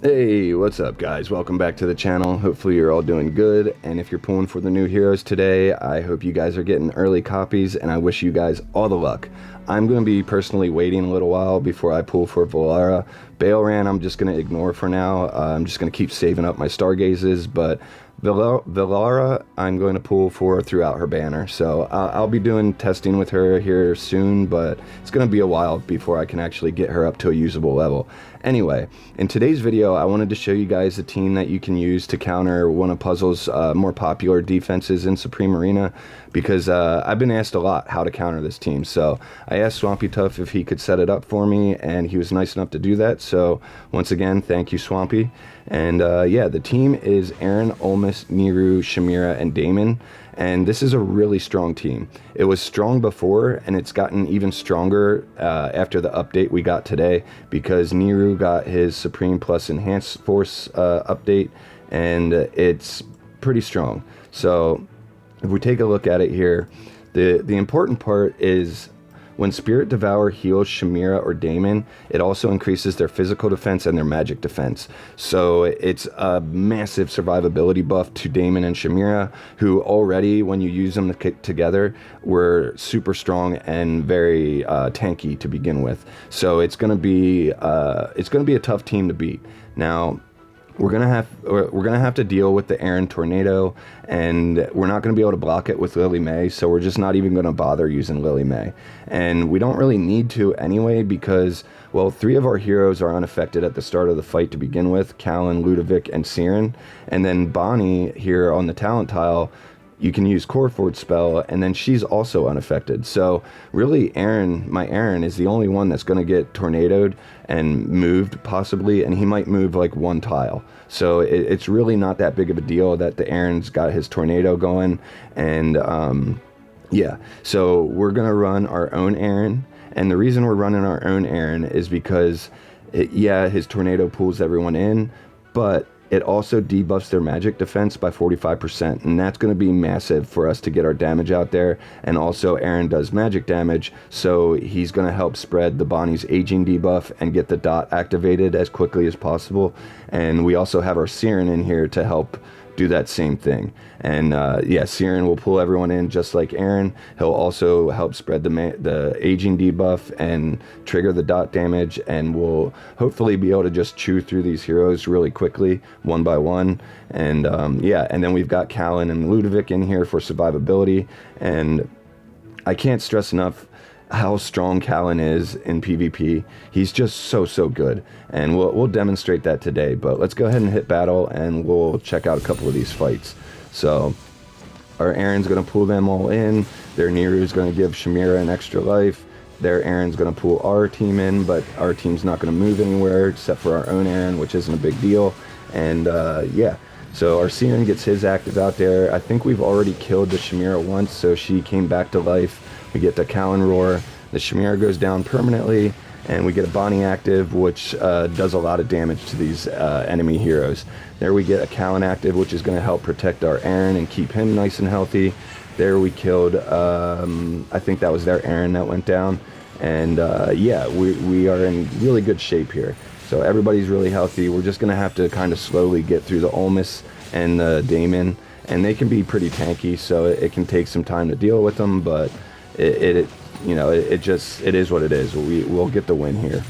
Hey, what's up guys? Welcome back to the channel. Hopefully you're all doing good, and if you're pulling for the new heroes today, I hope you guys are getting early copies, and I wish you guys all the luck. I'm going to be personally waiting a little while before I pull for Valara. Bailran I'm just going to ignore for now. I'm just going to keep saving up my Stargazes, but Valara I'm going to pull for throughout her banner. So I'll be doing testing with her here soon, but it's going to be a while before I can actually get her up to a usable level. Anyway, in today's video I wanted to show you guys a team that you can use to counter one of Puzzle's more popular defenses in Supreme Arena, because I've been asked a lot how to counter this team. So I asked Swampy Tough if he could set it up for me, and he was nice enough to do that. So once again, thank you, Swampy. And yeah, the team is Aaron, Olmus, Niru, Shamira, and Damon. And this is a really strong team. It was strong before, and it's gotten even stronger after the update we got today, because Niru got his Supreme Plus Enhanced Force update, and it's pretty strong. So if we take a look at it here, the important part is when Spirit Devour heals Shamira or Damon, it also increases their physical defense and their magic defense. So it's a massive survivability buff to Damon and Shamira, who already, when you use them together, were super strong and very tanky to begin with. So it's gonna be a tough team to beat. Now, we're gonna have to deal with the Aaron Tornado, and we're not gonna be able to block it with Lily May, so we're just not even gonna bother using Lily May. And we don't really need to anyway, because, well, 3 of our heroes are unaffected at the start of the fight to begin with: Callan, Ludovic, and Siren. And then Bonnie here on the talent tile, you can use Core Forge spell, and then she's also unaffected. So really, my Aaron is the only one that's going to get tornadoed and moved possibly, and he might move like 1 tile. So it's really not that big of a deal that the Aaron's got his tornado going. And yeah, so we're going to run our own Aaron. And the reason we're running our own Aaron is because, yeah, his tornado pulls everyone in, but it also debuffs their magic defense by 45%, and that's going to be massive for us to get our damage out there. And also Aaron does magic damage, so he's going to help spread the Bonnie's aging debuff and get the dot activated as quickly as possible. And we also have our Siren in here to help do that same thing. And yeah, Siren will pull everyone in just like Aaron. He'll also help spread the aging debuff and trigger the dot damage, and we'll hopefully be able to just chew through these heroes really quickly, one by one. And yeah, and then we've got Callan and Ludovic in here for survivability. And I can't stress enough how strong Callan is in PvP. He's just so good, and we'll demonstrate that today. But let's go ahead and hit battle, and we'll check out a couple of these fights. So our Aaron's going to pull them all in. Their Niru's going to give Shamira an extra life. Their Aaron's going to pull our team in, but our team's not going to move anywhere except for our own Aaron, which isn't a big deal. And yeah, so our Siren gets his active out there. I think we've already killed the Shamira once, so she came back to life. We get the Callan Roar, the Shamira goes down permanently, and we get a Bonnie active, which does a lot of damage to these enemy heroes. There we get a Callan active, which is going to help protect our Aaron and keep him nice and healthy. There we killed, I think that was their Aaron that went down. And yeah, we are in really good shape here. So everybody's really healthy. We're just going to have to kind of slowly get through the Olmus and the Damon, and they can be pretty tanky, so it can take some time to deal with them, but you know, it is what it is. We'll get the win here.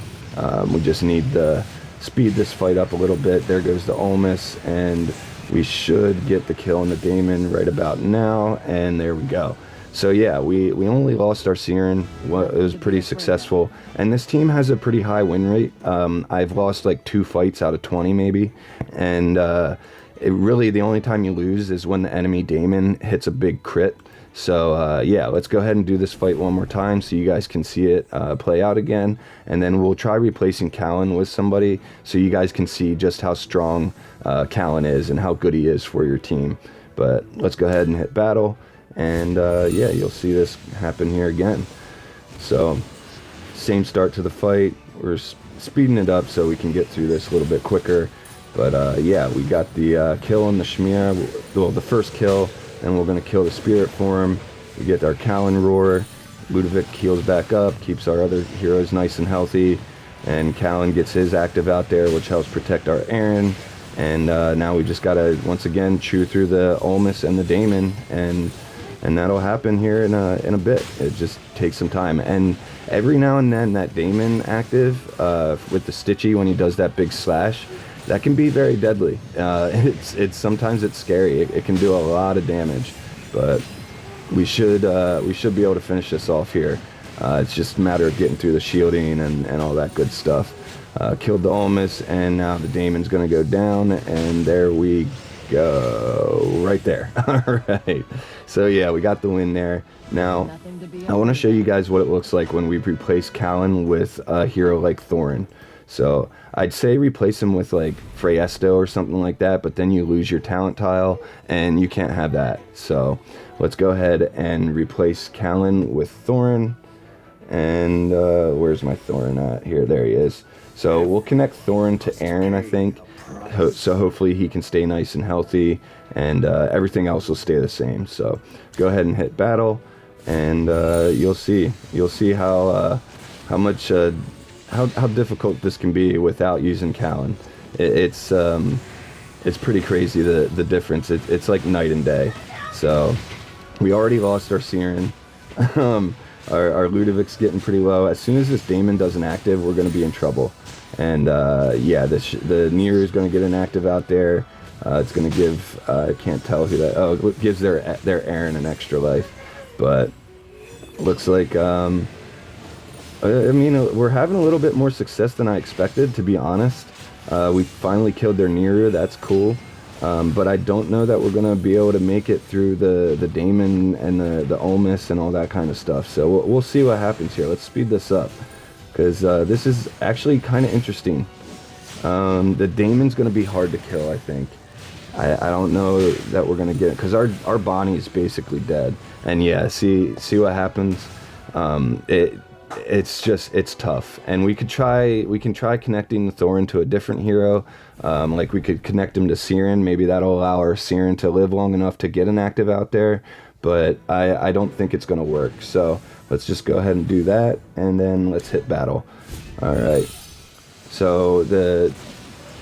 We just need to speed this fight up a little bit. There goes the Olmus, and we should get the kill on the Damon right about now. And there we go. So yeah, we only lost our Siren. It was pretty successful, and this team has a pretty high win rate. I've lost like 2 fights out of 20 maybe, and really the only time you lose is when the enemy Damon hits a big crit. So yeah, let's go ahead and do this fight one more time so you guys can see it play out again, and then we'll try replacing Callan with somebody so you guys can see just how strong Callan is and how good he is for your team. But let's go ahead and hit battle, and yeah, you'll see this happen here again. So same start to the fight. We're speeding it up so we can get through this a little bit quicker. But yeah, we got the kill on the Shamira, well, the first kill. And we're going to kill the Spirit Form. We get our Callan Roar. Ludovic heals back up, keeps our other heroes nice and healthy. and Callan gets his active out there, which helps protect our Aaron. And now we just gotta once again chew through the Olmus and the Daemon, and that'll happen here in a bit. It just takes some time, and every now and then that Daemon active with the Stitchy, when he does that big slash, that can be very deadly. It's sometimes it's scary. It can do a lot of damage, but we should be able to finish this off here. It's just a matter of getting through the shielding and all that good stuff. Killed the Olmus, and now the Daemon's gonna go down, and there we go, right there. All right, so yeah, we got the win there. Now I want to show you guys what it looks like when we replace Callan with a hero like Thorin. So I'd say replace him with like Freyesto or something like that, but then you lose your talent tile, and you can't have that. So let's go ahead and replace Callan with Thorin. And where's my Thorin at? Here, there he is. So we'll connect Thorin to Aaron, I think. So hopefully he can stay nice and healthy, and everything else will stay the same. So go ahead and hit battle, and you'll see how much how difficult this can be without using Callan. It's pretty crazy, the difference. It's like night and day. So we already lost our Siren. Our Ludovic's getting pretty low. As soon as this Daemon does an active, we're going to be in trouble. And yeah, the Nier is going to get an active out there. It's going to give, I can't tell who that, oh, it gives their Aaron an extra life. But looks like, I mean, we're having a little bit more success than I expected, to be honest. We finally killed their Nier, that's cool. But I don't know that we're going to be able to make it through the Daemon and the Olmus and all that kind of stuff. So we'll see what happens here. Let's speed this up, because this is actually kind of interesting. The Daemon's going to be hard to kill, I think. I don't know that we're going to get it, because our Bonnie is basically dead. And yeah, see what happens. It's tough, and we can try connecting Thorin to a different hero. Like we could connect him to Siren. Maybe that'll allow our Siren to live long enough to get an active out there, but I don't think it's gonna work. So let's just go ahead and do that, and then let's hit battle. All right, so the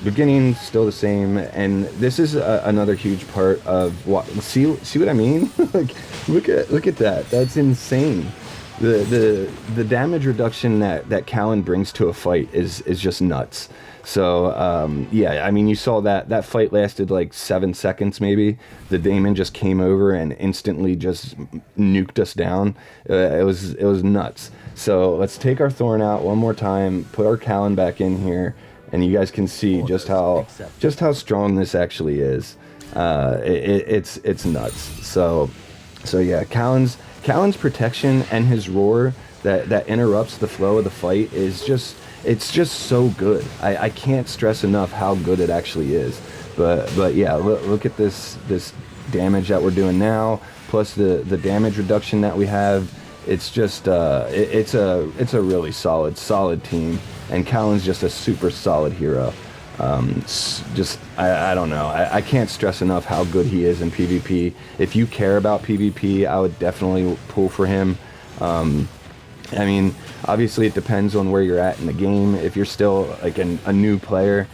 beginning's still the same, and this is another huge part of what, see what I mean? Like look at that, that's insane. The damage reduction that Callan brings to a fight is just nuts. So yeah, I mean, you saw that fight lasted like 7 seconds maybe. The Daemon just came over and instantly just nuked us down. It was nuts. So let's take our Thorin out one more time, put our Callan back in here, and you guys can see just how strong this actually is. It's nuts. So yeah, Callan's protection and his roar that interrupts the flow of the fight is just so good. I can't stress enough how good it actually is. But yeah, look at this damage that we're doing now, plus the damage reduction that we have. It's just it's a really solid team, and Callan's just a super solid hero. I don't know. I can't stress enough how good he is in PvP. If you care about PvP, I would definitely pull for him. I mean, obviously it depends on where you're at in the game. If you're still like a new player,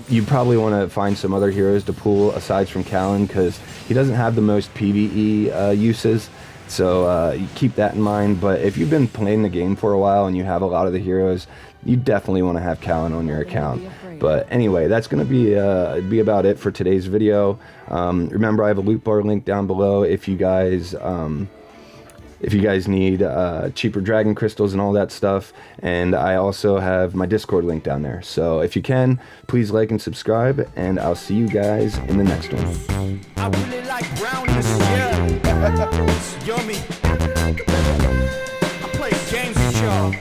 you probably want to find some other heroes to pull aside from Callan, because he doesn't have the most PvE uses. So you keep that in mind. But if you've been playing the game for a while and you have a lot of the heroes, you definitely want to have Callan on your account. But anyway, that's going to be about it for today's video. Remember, I have a loot bar link down below if you guys need cheaper dragon crystals and all that stuff. And I also have my Discord link down there. So if you can, please like and subscribe, and I'll see you guys in the next one. I really like brownness, yeah. It's yummy. I play games with y'all.